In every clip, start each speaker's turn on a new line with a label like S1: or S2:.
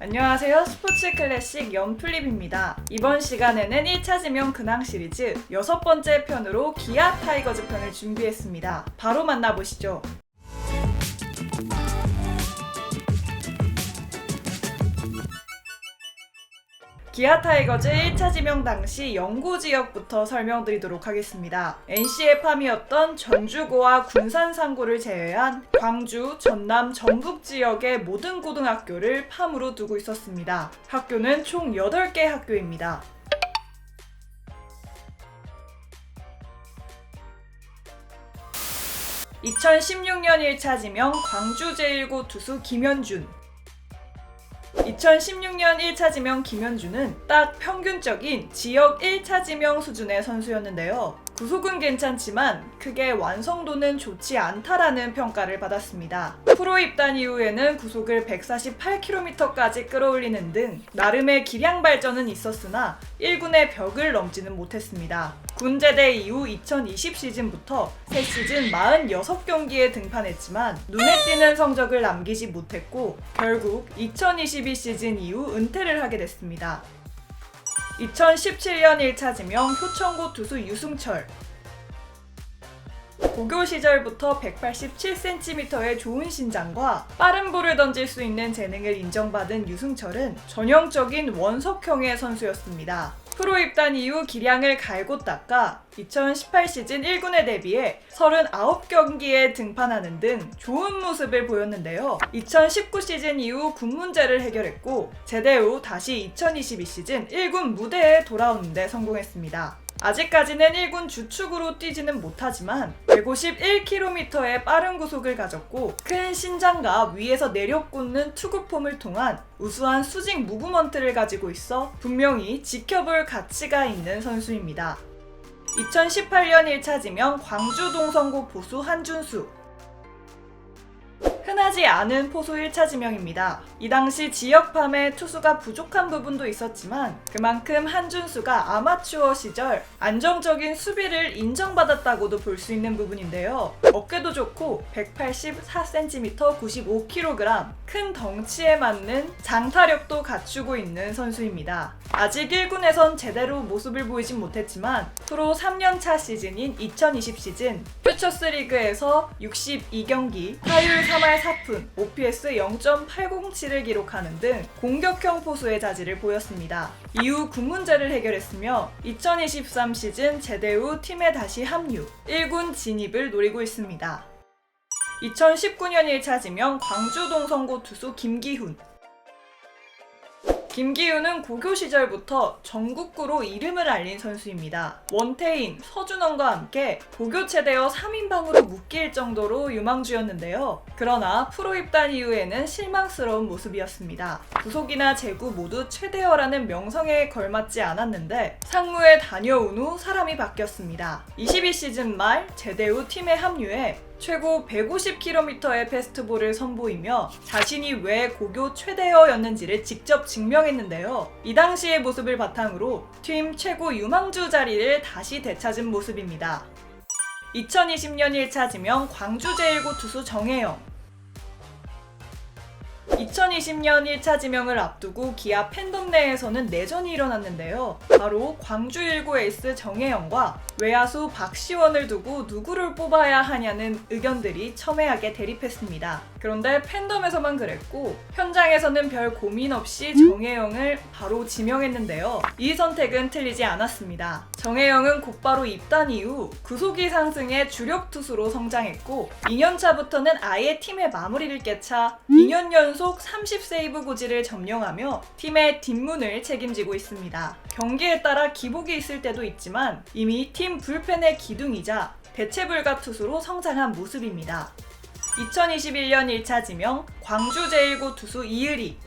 S1: 안녕하세요. 스포츠 클래식 연플립입니다. 이번 시간에는 1차 지명 근황 시리즈 6번째 편으로 기아 타이거즈 편을 준비했습니다. 바로 만나보시죠. 기아 타이거즈 1차 지명 당시 영구 지역부터 설명드리도록 하겠습니다. NC의 팜이었던 전주고와 군산상고를 제외한 광주, 전남, 전북 지역의 모든 고등학교를 팜으로 두고 있었습니다. 학교는 총 8개 학교입니다. (2016년) 1차 지명 광주 제1고 투수 김현준. 2016년 1차 지명 김현준은 딱 평균적인 지역 1차 지명 수준의 선수였는데요. 구속은 괜찮지만 크게 완성도는 좋지 않다라는 평가를 받았습니다. 프로 입단 이후에는 구속을 148km까지 끌어올리는 등 나름의 기량 발전은 있었으나 1군의 벽을 넘지는 못했습니다. 군 제대 이후 2020 시즌부터 새 시즌 46경기에 등판했지만 눈에 띄는 성적을 남기지 못했고 결국 2022 시즌 이후 은퇴를 하게 됐습니다. 2017년 1차 지명 효천고 투수 유승철. 고교 시절부터 187cm의 좋은 신장과 빠른 볼을 던질 수 있는 재능을 인정받은 유승철은 전형적인 원석형의 선수였습니다. 프로 입단 이후 기량을 갈고 닦아 2018 시즌 1군에 데뷔해 39경기에 등판하는 등 좋은 모습을 보였는데요. 2019 시즌 이후 군 문제를 해결했고 제대 후 다시 2022 시즌 1군 무대에 돌아오는 데 성공했습니다. 아직까지는 1군 주축으로 뛰지는 못하지만 151km의 빠른 구속을 가졌고 큰 신장과 위에서 내려 꽂는 투구폼을 통한 우수한 수직 무브먼트를 가지고 있어 분명히 지켜볼 가치가 있는 선수입니다. 2018년 1차 지명 광주 동성고 포수 한준수. 흔하지 않은 포수 1차 지명입니다. 이 당시 지역팜에 투수가 부족한 부분도 있었지만 그만큼 한준수가 아마추어 시절 안정적인 수비를 인정받았다고도 볼 수 있는 부분인데요. 어깨도 좋고 184cm, 95kg, 큰 덩치에 맞는 장타력도 갖추고 있는 선수입니다. 아직 1군에선 제대로 모습을 보이진 못했지만 프로 3년차 시즌인 2020 시즌 퓨처스리그에서 62경기, 타율 3할 4푼, OPS 0.807을 기록하는 등 공격형 포수의 자질을 보였습니다. 이후 군 문제를 해결했으며 2023 시즌 제대 후 팀에 다시 합류, 1군 진입을 노리고 있습니다. 2019년 1차 지명 광주 동성고 투수 김기훈. 김기훈은 고교 시절부터 전국구로 이름을 알린 선수입니다. 원태인, 서준원과 함께 고교 최대어 3인방으로 묶일 정도로 유망주였는데요. 그러나 프로 입단 이후에는 실망스러운 모습이었습니다. 구속이나 제구 모두 최대어라는 명성에 걸맞지 않았는데 상무에 다녀온 후 사람이 바뀌었습니다. 22 시즌 말 제대 후 팀에 합류해 최고 150km의 패스트볼을 선보이며 자신이 왜 고교 최대어였는지를 직접 증명했는데요. 이 당시의 모습을 바탕으로 팀 최고 유망주 자리를 다시 되찾은 모습입니다. 2020년 1차 지명 광주 제1고 투수 정혜영. 2020년 1차 지명을 앞두고 기아 팬덤 내에서는 내전이 일어났는데요. 바로 광주 1고 에이스 정혜영과 외야수 박시원을 두고 누구를 뽑아야 하냐는 의견들이 첨예하게 대립했습니다. 그런데 팬덤에서만 그랬고 현장에서는 별 고민 없이 정혜영을 바로 지명했는데요. 이 선택은 틀리지 않았습니다. 정혜영은 곧바로 입단 이후 구속이 상승해 주력 투수로 성장했고 2년차부터는 아예 팀의 마무리를 깨차 2년 연속 30세이브 고지를 점령하며 팀의 뒷문을 책임지고 있습니다. 경기에 따라 기복이 있을 때도 있지만 이미 팀 불펜의 기둥이자 대체불가 투수로 성장한 모습입니다. 2021년 1차 지명 광주 제1고 투수 이의리.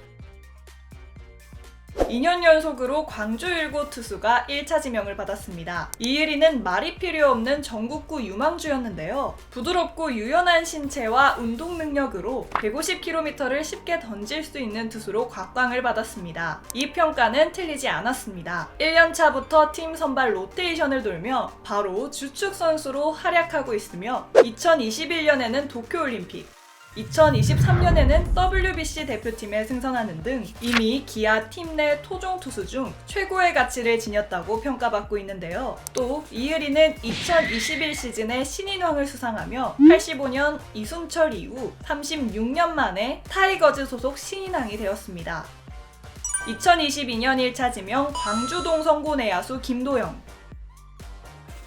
S1: 2년 연속으로 광주 1고 투수가 1차 지명을 받았습니다. 이의리는 말이 필요 없는 전국구 유망주였는데요. 부드럽고 유연한 신체와 운동 능력으로 150km를 쉽게 던질 수 있는 투수로 곽광을 받았습니다. 이 평가는 틀리지 않았습니다. 1년차부터 팀 선발 로테이션을 돌며 바로 주축 선수로 활약하고 있으며 2021년에는 도쿄올림픽, 2023년에는 WBC 대표팀에 승선하는 등 이미 기아 팀 내 토종 투수 중 최고의 가치를 지녔다고 평가받고 있는데요. 또 이을이는 2021 시즌에 신인왕을 수상하며 85년 이순철 이후 36년 만에 타이거즈 소속 신인왕이 되었습니다. 2022년 1차 지명 광주동 성고 내야수 김도영.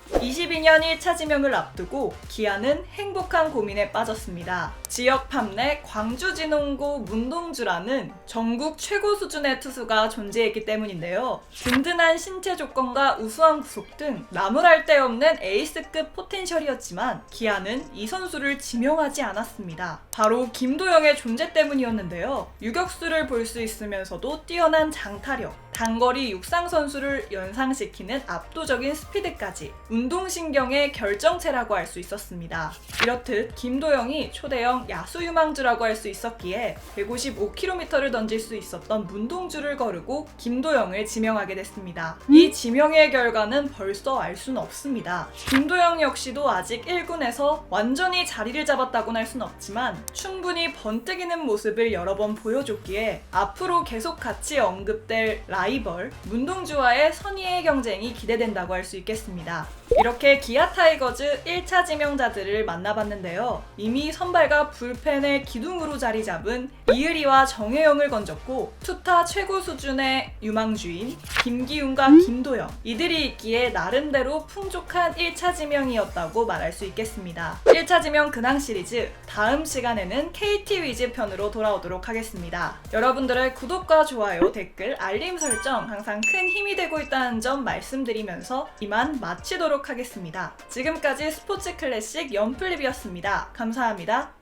S1: 22년 1차 지명을 앞두고 기아는 행복한 고민에 빠졌습니다. 지역 팜내 광주진흥고 문동주라는 전국 최고 수준의 투수가 존재했기 때문인데요. 든든한 신체 조건과 우수한 구속 등 나무랄 데 없는 에이스급 포텐셜이었지만 기아는 이 선수를 지명하지 않았습니다. 바로 김도영의 존재 때문이었는데요. 유격수를 볼 수 있으면서도 뛰어난 장타력, 단거리 육상 선수를 연상시키는 압도적인 스피드까지 운동신경의 결정체라고 할 수 있었습니다. 이렇듯 김도영이 초대형 야수 유망주라고 할 수 있었기에 155km를 던질 수 있었던 문동주를 거르고 김도영을 지명하게 됐습니다. 이 지명의 결과는 벌써 알 수는 없습니다. 김도영 역시도 아직 1군에서 완전히 자리를 잡았다고는 할 수는 없지만 충분히 번뜩이는 모습을 여러 번 보여줬기에 앞으로 계속 같이 언급될 라이벌 문동주와의 선의의 경쟁이 기대된다고 할 수 있겠습니다. 이렇게 기아 타이거즈 1차 지명자들을 만나봤는데요. 이미 선발과 불펜의 기둥으로 자리 잡은 이을이와 정혜영을 건졌고 투타 최고 수준의 유망주인 김기훈과 김도영, 이들이 있기에 나름대로 풍족한 1차 지명이었다고 말할 수 있겠습니다. 1차 지명 근황 시리즈 다음 시간에는 KT 위즈 편으로 돌아오도록 하겠습니다. 여러분들의 구독과 좋아요, 댓글, 알림 설정 항상 큰 힘이 되고 있다는 점 말씀드리면서 이만 마치도록 하겠습니다. 지금까지 스포츠 클래식 연플립이었습니다. 감사합니다.